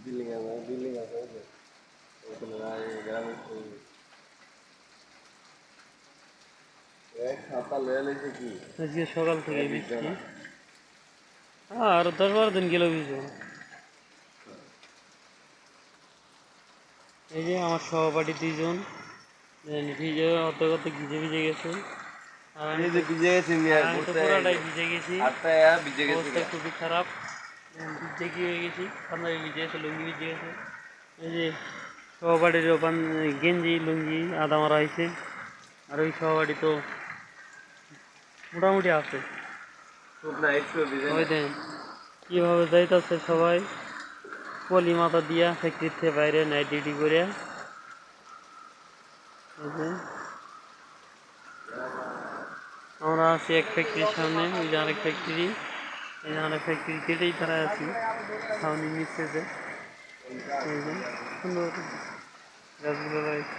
Building আছে building আছে ওখানে গ্রামের ছাতা লয়ে লেছে কি আজকে সকাল থেকে ভিজবে বৃষ্টি। না আর 10-12 দিন গেলেও ভিজবো না। এই যে আমার সহপাঠী 2 জন ভিজে অর্ধেক ভিজে ভিজে গেছে। আর আমি এই তো যে ভিজে গেছি আমি তো পুরাটাই ভিজে গেছি। আটটা ভিজে গেছি অবস্থা খুবই খারাপ। ভিজে কি হয়ে গেছি, পাঞ্জাবি ভিজে গেছে, লুঙ্গি ভিজে গেছে। এই যে সহপাঠীর গেঞ্জি লুঙ্গি আদা মারা হয়েছে। আর ওই সহপাঠী তো মোটামুটি আছে। খুব না একটু ভিজে ওই দেন কীভাবে যাইতেছে সবাই পলি মাথা দিয়া ফ্যাক্টরির থেকে বাইরে নাইট ডিউটি করে। আমরা আছি এক ফ্যাক্টরির সামনে, ওই যে আরেক ফ্যাক্টরি, এই যে আরেক ফ্যাক্টরি কেটেই তারা আছি ছাউনি নিচে যে এই যে সুন্দর গাছগুলো রয়েছে।